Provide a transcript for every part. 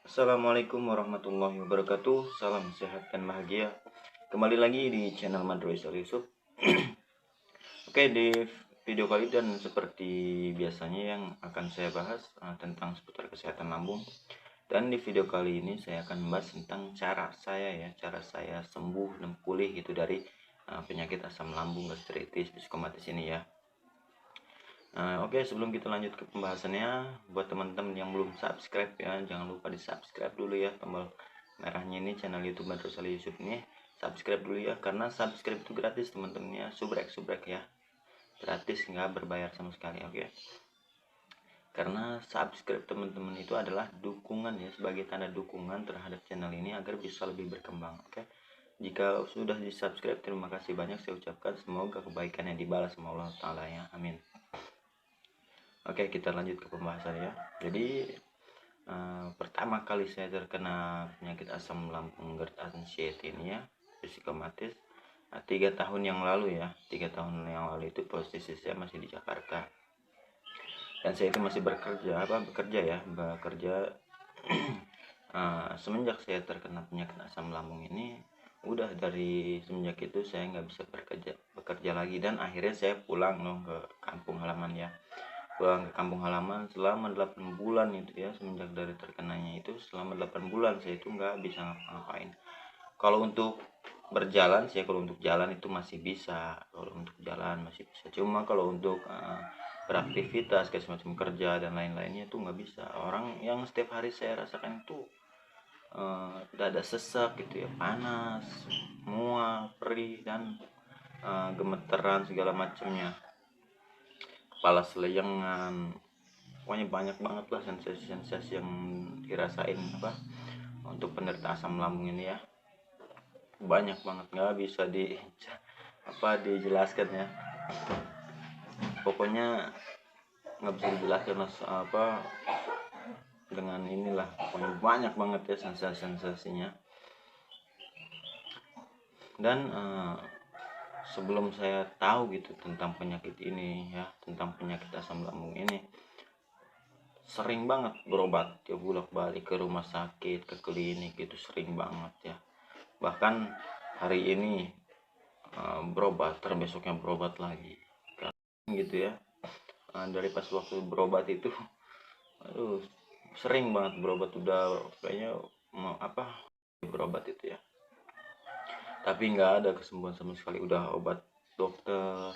Assalamualaikum warahmatullahi wabarakatuh. Salam sehat dan bahagia. Kembali lagi di channel Madroisal Yusuf. Oke, di video kali dan seperti biasanya yang akan saya bahas tentang seputar kesehatan lambung. Dan di video kali ini saya akan membahas tentang cara saya sembuh dan pulih gitu dari penyakit asam lambung, gastritis, psikomatis ini ya. Oke, sebelum kita lanjut ke pembahasannya, buat teman-teman yang belum subscribe ya, jangan lupa di subscribe dulu ya, tombol merahnya ini channel YouTube Madroisal Yusuf ini. Subscribe dulu ya, karena subscribe itu gratis teman-teman ya, subrek ya, gratis, nggak berbayar sama sekali. Oke, karena subscribe teman-teman itu adalah dukungan ya, sebagai tanda dukungan terhadap channel ini agar bisa lebih berkembang. Oke, jika sudah di subscribe, terima kasih banyak saya ucapkan, semoga kebaikannya dibalas sama Allah Ta'ala ya, amin. Oke, kita lanjut ke pembahasan ya. Jadi pertama kali saya terkena penyakit asam lambung GERD anxiety ini ya, psikomatis, 3 tahun yang lalu ya. 3 tahun yang lalu itu posisi saya masih di Jakarta, dan saya itu masih bekerja semenjak saya terkena penyakit asam lambung ini, udah dari semenjak itu saya nggak bisa bekerja lagi, dan akhirnya saya pulang dong ke kampung halaman ya. Pulang ke kampung halaman selama 8 bulan itu ya, semenjak dari terkenanya itu selama 8 bulan saya itu nggak bisa ngapa-ngapain. Kalau untuk berjalan kalau untuk jalan itu masih bisa, cuma kalau untuk beraktivitas kayak semacam kerja dan lain-lainnya itu nggak bisa. Orang yang setiap hari saya rasakan itu dada sesak gitu ya, panas, mual, perih, dan gemeteran segala macamnya, kepala seleyengan, pokoknya banyak banget lah sensasi-sensasi yang dirasain untuk penderita asam lambung ini ya. Banyak banget, nggak bisa dijelaskan ya, pokoknya nggak bisa dijelaskan dengan inilah, pokoknya banyak banget ya sensasi-sensasinya. Dan sebelum saya tahu gitu tentang penyakit ini ya, tentang penyakit asam lambung ini, sering banget berobat ya, bolak-balik ke rumah sakit, ke klinik, itu sering banget ya. Bahkan hari ini berobat, besoknya berobat lagi gitu ya. Dari pas waktu berobat itu, aduh, sering banget berobat, udah kayaknya mau berobat itu ya, tapi nggak ada kesembuhan sama sekali. Udah obat dokter,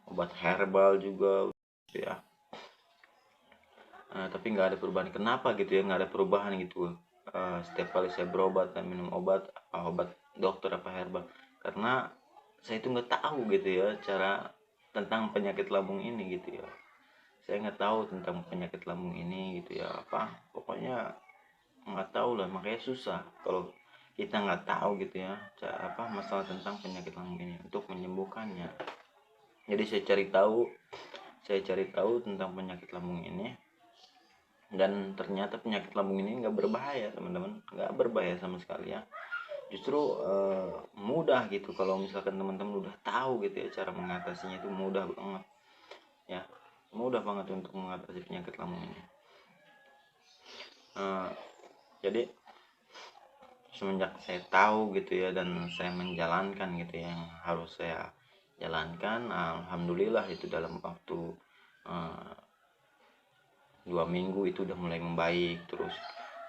obat herbal juga ya, tapi nggak ada perubahan. Kenapa gitu ya, nggak ada perubahan gitu setiap kali saya berobat dan minum obat dokter herbal? Karena saya itu nggak tahu gitu ya cara tentang penyakit lambung ini gitu ya. Saya nggak tahu tentang penyakit lambung ini gitu ya, pokoknya nggak tahu lah, makanya susah kalau kita nggak tahu gitu ya masalah tentang penyakit lambung ini untuk menyembuhkannya. Jadi saya cari tahu tentang penyakit lambung ini, dan ternyata penyakit lambung ini nggak berbahaya teman-teman, nggak berbahaya sama sekali ya. Justru mudah gitu, kalau misalkan teman-teman udah tahu gitu ya cara mengatasinya, itu mudah banget ya, mudah banget untuk mengatasi penyakit lambung ini. Jadi semenjak saya tahu gitu ya, dan saya menjalankan gitu ya, yang harus saya jalankan, alhamdulillah itu dalam waktu 2 minggu itu udah mulai membaik, terus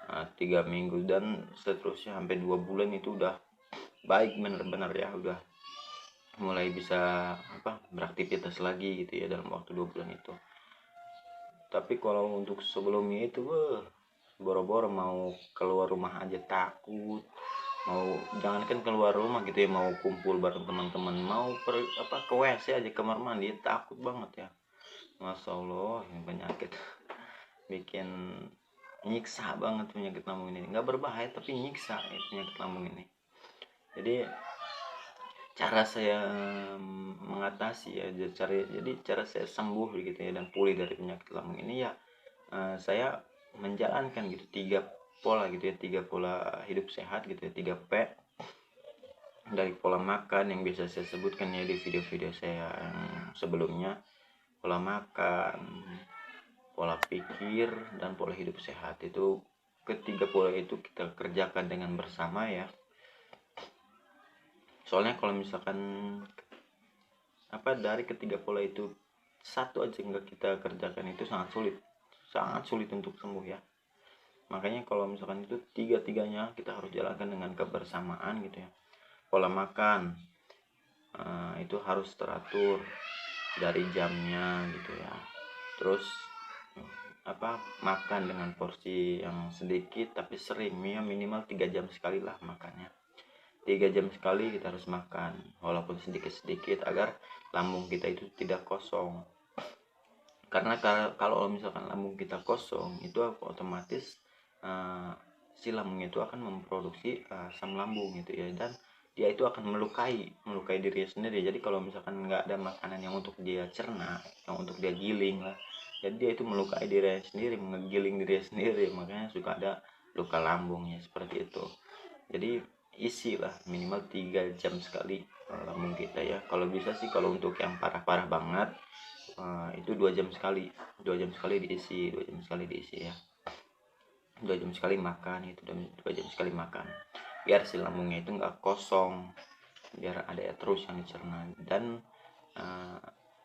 3 minggu, dan seterusnya sampai 2 bulan itu udah baik bener-bener ya, udah mulai bisa beraktivitas lagi gitu ya dalam waktu 2 bulan itu. Tapi kalau untuk sebelumnya itu boro-boro mau keluar rumah aja takut, jangankan keluar rumah gitu ya, mau kumpul bareng teman-teman, mau ke WC aja, kamar mandi, takut banget ya. Masya Allah, ini penyakit bikin nyiksa banget. Penyakit lambung ini nggak berbahaya tapi nyiksa ya, penyakit lambung ini. Jadi cara saya mengatasi ya, jadi cara saya sembuh gitu ya dan pulih dari penyakit lambung ini ya, saya menjalankan gitu 3 pola gitu ya, 3 pola hidup sehat gitu ya, 3P. Dari pola makan yang biasa saya sebutkan ya di video-video saya yang sebelumnya, pola makan, pola pikir, dan pola hidup sehat. Itu ketiga pola itu kita kerjakan dengan bersama ya. Soalnya kalau misalkan dari ketiga pola itu satu aja nggak kita kerjakan, itu sangat sulit untuk sembuh ya. Makanya kalau misalkan itu tiga-tiganya kita harus jalankan dengan kebersamaan gitu ya. Pola makan itu harus teratur dari jamnya gitu ya. Terus makan dengan porsi yang sedikit tapi sering, ya minimal 3 jam sekali lah makannya. 3 jam sekali kita harus makan walaupun sedikit-sedikit agar lambung kita itu tidak kosong. Karena kalau misalkan lambung kita kosong, itu otomatis si lambung itu akan memproduksi asam lambung gitu ya, dan dia itu akan melukai dirinya sendiri. Jadi kalau misalkan nggak ada makanan yang untuk dia cerna, yang untuk dia giling lah, jadi dia itu melukai dirinya sendiri, menggiling dirinya sendiri, makanya suka ada luka lambungnya seperti itu. Jadi isi lah minimal 3 jam sekali lambung kita ya. Kalau bisa sih, kalau untuk yang parah-parah banget itu 2 jam sekali, 2 jam sekali diisi, 2 jam sekali diisi ya. 2 jam sekali makan, itu 2 jam sekali makan, biar si lambungnya itu nggak kosong, biar ada ya terus yang dicerna. Dan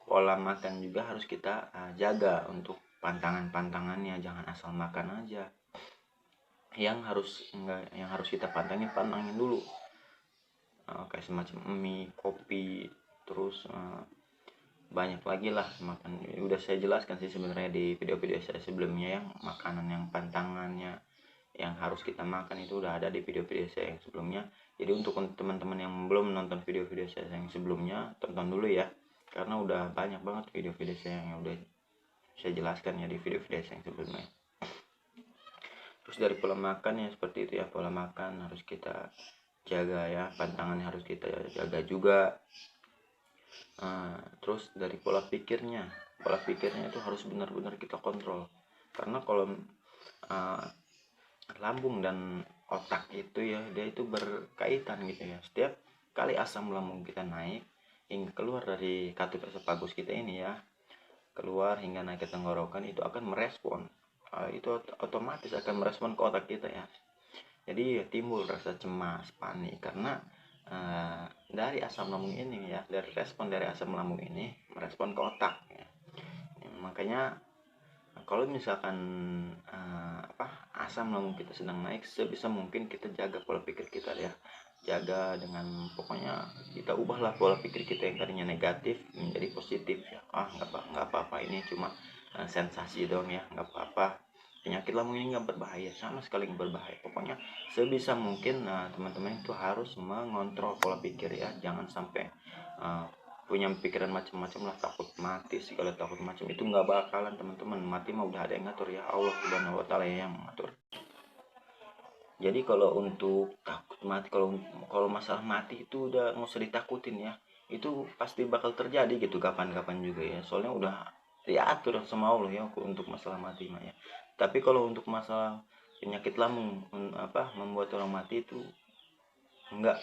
pola makan juga harus kita jaga untuk pantangannya, jangan asal makan aja. Yang harus kita pantangin dulu, kayak semacam mie, kopi, terus banyak lagi lah makan. Udah saya jelaskan sih sebenarnya di video-video saya sebelumnya, yang makanan yang pantangannya yang harus kita makan itu udah ada di video-video saya yang sebelumnya. Jadi untuk teman-teman yang belum nonton video-video saya yang sebelumnya, tonton dulu ya, karena udah banyak banget video-video saya yang udah saya jelaskan ya di video-video saya yang sebelumnya. Terus dari pola makan ya seperti itu ya, pola makan harus kita jaga ya, pantangannya harus kita jaga juga. Terus dari pola pikirnya itu harus benar-benar kita kontrol, karena kalau lambung dan otak itu ya, dia itu berkaitan gitu ya. Setiap kali asam lambung kita naik hingga keluar dari katup esofagus kita ini ya, keluar hingga naik ke tenggorokan, itu akan merespon, itu otomatis akan merespon ke otak kita ya. Jadi timbul rasa cemas, panik, karena dari asam lambung ini ya, dari respon dari asam lambung ini merespon ke otak ya. Makanya kalau misalkan asam lambung kita sedang naik, sebisa mungkin kita jaga pola pikir kita ya, jaga dengan, pokoknya kita ubahlah pola pikir kita yang tadinya negatif menjadi positif ya. Nggak apa-apa, ini cuma sensasi dong ya, nggak apa-apa, penyakit lambung ini nggak berbahaya, sama sekali nggak berbahaya. Pokoknya sebisa mungkin teman-teman itu harus mengontrol pola pikir ya, jangan sampai punya pikiran macam-macam lah, takut mati segala takut macam, itu nggak bakalan teman-teman. Mati mah udah ada yang ngatur ya, Allah Subhanahu wa taala yang ngatur. Jadi kalau untuk takut mati, kalau masalah mati itu udah nggak usah ditakutin ya, itu pasti bakal terjadi gitu kapan-kapan juga ya, soalnya udah diatur sama Allah ya untuk masalah mati mah ya. Tapi kalau untuk masalah penyakit lambung membuat orang mati, itu enggak,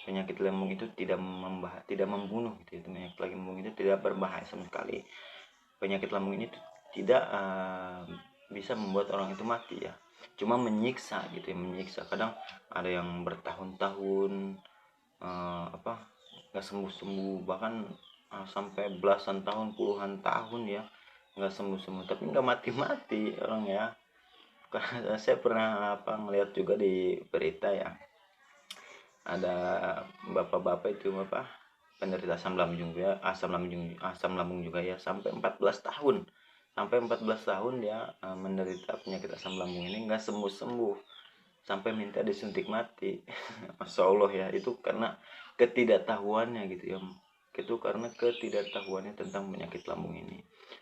penyakit lambung itu tidak membunuh gitu ya. Penyakit lambung itu tidak berbahaya sama sekali. Penyakit lambung ini tidak bisa membuat orang itu mati ya, cuma menyiksa gitu ya, menyiksa. Kadang ada yang bertahun-tahun nggak sembuh-sembuh, bahkan sampai belasan tahun, puluhan tahun ya nggak sembuh-sembuh, tapi nggak mati-mati orang ya. Karena saya pernah ngeliat juga di berita ya, ada bapak-bapak itu penderita asam lambung juga ya, sampai 14 tahun dia menderita penyakit asam lambung ini, nggak sembuh-sembuh, sampai minta disuntik mati. Masya Allah ya, itu karena ketidaktahuannya gitu ya, itu karena ketidaktahuannya tentang penyakit lambung ini.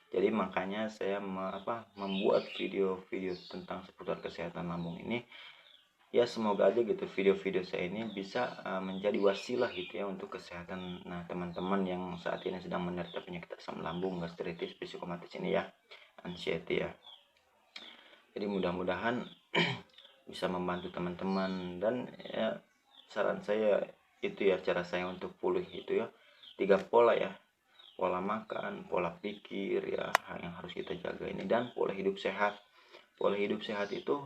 Jadi makanya saya membuat video-video tentang seputar kesehatan lambung ini ya. Semoga aja gitu video-video saya ini bisa menjadi wasilah gitu ya untuk kesehatan teman-teman yang saat ini sedang menderita penyakit asam lambung, gastritis, psikomatis ini ya, anxiety ya. Jadi mudah-mudahan bisa membantu teman-teman. Dan ya saran saya itu ya, cara saya untuk pulih itu ya, 3 pola ya, pola makan, pola pikir ya yang harus kita jaga ini, dan pola hidup sehat. Pola hidup sehat itu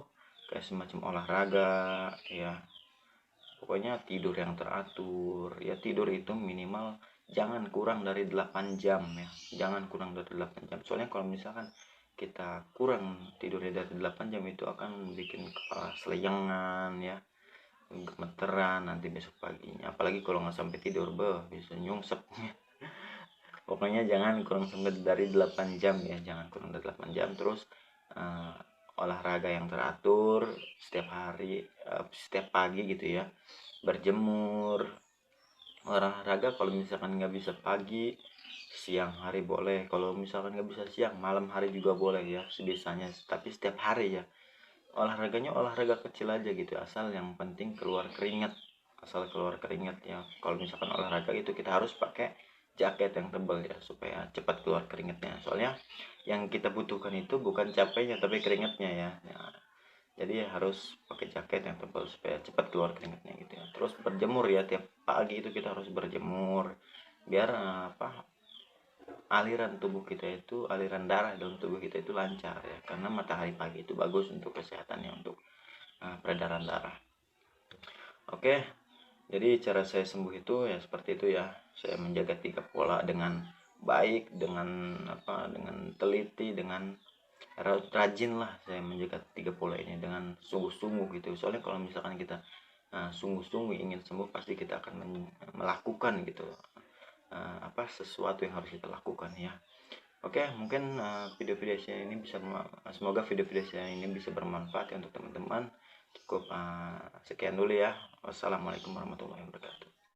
kayak semacam olahraga ya. Pokoknya tidur yang teratur ya. Tidur itu minimal jangan kurang dari 8 jam ya, jangan kurang dari 8 jam. Soalnya kalau misalkan kita kurang tidurnya dari 8 jam itu akan bikin kepala seleyangan ya, gemeteran nanti besok paginya. Apalagi kalau nggak sampai tidur, bisa nyungsep. Pokoknya jangan kurang sampai dari 8 jam ya, jangan kurang dari 8 jam. Terus uh, olahraga yang teratur setiap hari, setiap pagi gitu ya, berjemur. Olahraga kalau misalkan nggak bisa pagi, siang hari boleh. Kalau misalkan nggak bisa siang, malam hari juga boleh ya sebisanya, tapi setiap hari ya. Olahraganya olahraga kecil aja gitu, asal yang penting keluar keringat, asal keluar keringat ya. Kalau misalkan olahraga itu kita harus pakai jaket yang tebal ya, supaya cepat keluar keringatnya. Soalnya yang kita butuhkan itu bukan capeknya tapi keringatnya ya. Jadi harus pakai jaket yang tebal supaya cepat keluar keringatnya gitu ya. Terus berjemur ya, tiap pagi itu kita harus berjemur biar aliran tubuh kita itu, aliran darah dalam tubuh kita itu lancar ya, karena matahari pagi itu bagus untuk kesehatannya, untuk peredaran darah. Oke, jadi cara saya sembuh itu ya seperti itu ya. Saya menjaga 3 pola dengan baik, dengan teliti, dengan rajin lah. Saya menjaga 3 pola ini dengan sungguh-sungguh gitu. Soalnya kalau misalkan kita sungguh-sungguh ingin sembuh, pasti kita akan melakukan gitu sesuatu yang harus kita lakukan ya. Oke, mungkin video-video saya ini semoga video-video saya ini bisa bermanfaat ya untuk teman-teman. Cukup sekian dulu ya. Wassalamualaikum warahmatullahi wabarakatuh.